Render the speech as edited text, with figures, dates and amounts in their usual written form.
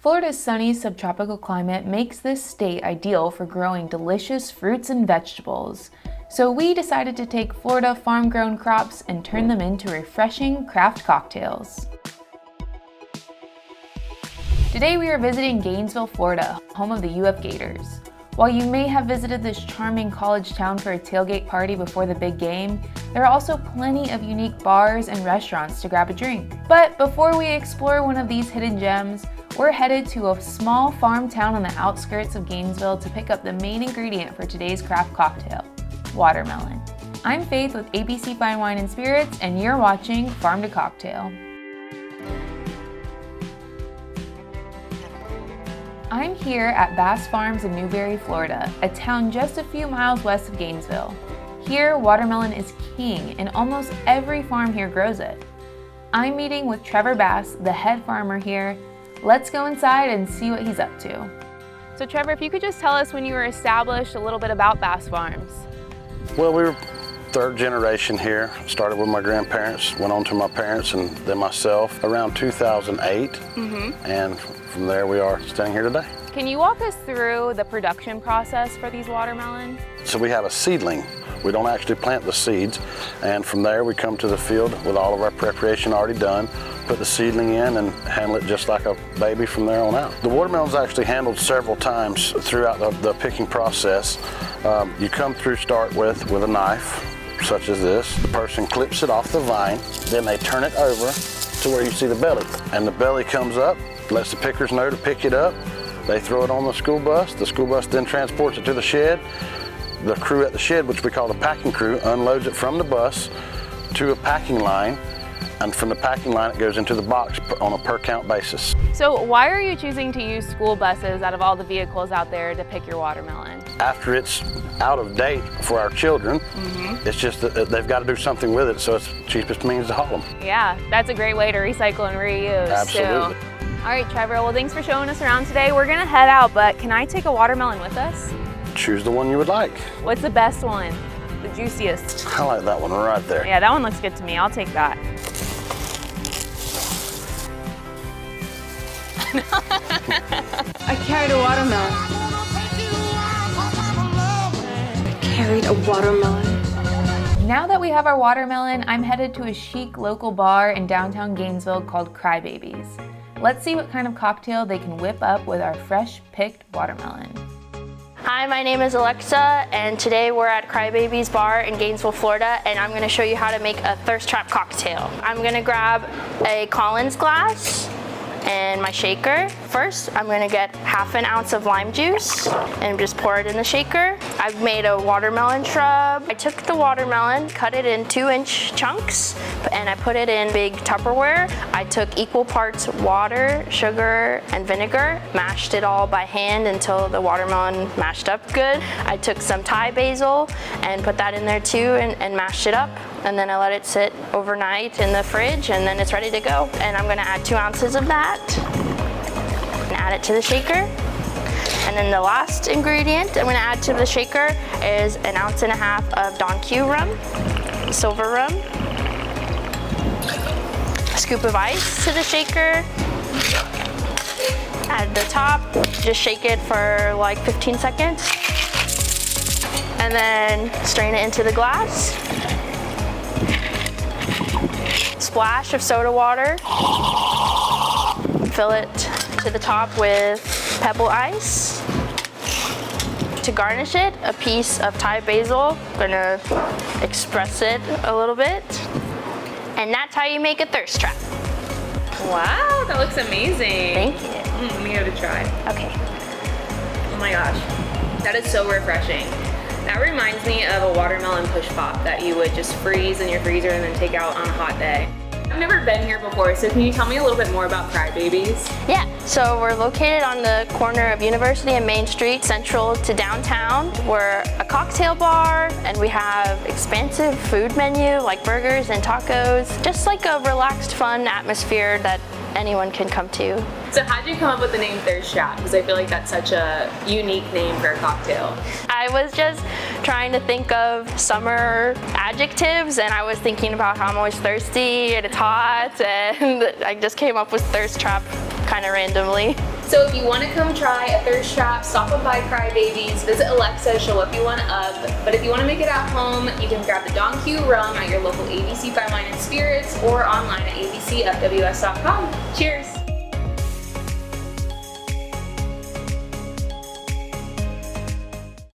Florida's sunny subtropical climate makes this state ideal for growing delicious fruits and vegetables. So we decided to take Florida farm-grown crops and turn them into refreshing craft cocktails. Today we are visiting Gainesville, Florida, home of the UF Gators. While you may have visited this charming college town for a tailgate party before the big game, there are also plenty of unique bars and restaurants to grab a drink. But before we explore one of these hidden gems, we're headed to a small farm town on the outskirts of Gainesville to pick up the main ingredient for today's craft cocktail, watermelon. I'm Faith with ABC Fine Wine and Spirits, and you're watching Farm to Cocktail. I'm here at Bass Farms in Newberry, Florida, a town just a few miles west of Gainesville. Here, watermelon is king, and almost every farm here grows it. I'm meeting with Trevor Bass, the head farmer here. Let's go inside and see what he's up to. So Trevor, if you could just tell us when you were established, a little bit about Bass Farms. Well, we were third generation here. Started with my grandparents, went on to my parents, and then myself around 2008. And from there we are standing here today. Can you walk us through the production process for these watermelon? So we have a seedling. We don't actually plant the seeds, and from there we come to the field with all of our preparation already done, put the seedling in and handle it just like a baby from there on out. The watermelon's actually handled several times throughout the picking process. You come through start with a knife, such as this. The person clips it off the vine, then they turn it over to where you see the belly. And the belly comes up, lets the pickers know to pick it up. They throw it on the school bus then transports it to the shed. The crew at the shed, which we call the packing crew, unloads it from the bus to a packing line, and from the packing line it goes into the box on a per count basis. So why are you choosing to use school buses out of all the vehicles out there to pick your watermelon? After it's out of date for our children, it's just that they've got to do something with it, so it's the cheapest means to haul them. Yeah, that's a great way to recycle and reuse. Absolutely. So. All right, Trevor, well, thanks for showing us around today. We're gonna head out, but can I take a watermelon with us? Choose the one you would like. What's the best one? The juiciest? I like that one right there. Yeah, that one looks good to me. I'll take that. I carried a watermelon. I carried a watermelon. Now that we have our watermelon, I'm headed to a chic local bar in downtown Gainesville called Crybabies. Let's see what kind of cocktail they can whip up with our fresh picked watermelon. Hi, my name is Alexa, and today we're at Crybabies Bar in Gainesville, Florida, and I'm going to show you how to make a thirst trap cocktail. I'm going to grab a Collins glass and my shaker. First, I'm going to get ½ an ounce of lime juice and just pour it in the shaker. I've made a watermelon shrub. I took the watermelon, cut it in 2-inch chunks, and I put it in big Tupperware. I took equal parts water, sugar, and vinegar, mashed it all by hand until the watermelon mashed up good. I took some Thai basil and put that in there too and mashed it up. And then I let it sit overnight in the fridge, and then it's ready to go. And I'm gonna add 2 ounces of that and add it to the shaker. And then the last ingredient I'm gonna add to the shaker is 1.5 ounces of Don Q rum, silver rum, a scoop of ice to the shaker, add the top, just shake it for like 15 seconds, and then strain it into the glass. Splash of soda water. Fill it to the top with pebble ice. To garnish it, a piece of Thai basil. I'm gonna express it a little bit. And that's how you make a thirst trap. Wow, that looks amazing. Thank you. Let me give it a try. Okay. Oh my gosh, that is so refreshing. That reminds me of a watermelon push pop that you would just freeze in your freezer and then take out on a hot day. I've never been here before, so can you tell me a little bit more about Crybabies? Yeah, so we're located on the corner of University and Main Street, central to downtown. We're a cocktail bar, and we have expansive food menu like burgers and tacos. Just like a relaxed, fun atmosphere that anyone can come to. So how'd you come up with the name Thirst Trap? Because I feel like that's such a unique name for a cocktail. I was just trying to think of summer adjectives, and I was thinking about how I'm always thirsty and it's hot, and I just came up with Thirst Trap kind of randomly. So if you want to come try a thirst trap, stop up by Crybabies, visit Alexa, she'll whip you one up. But if you want to make it at home, you can grab the Don Q rum at your local ABC Fine Wine and Spirits or online at abcfws.com. Cheers!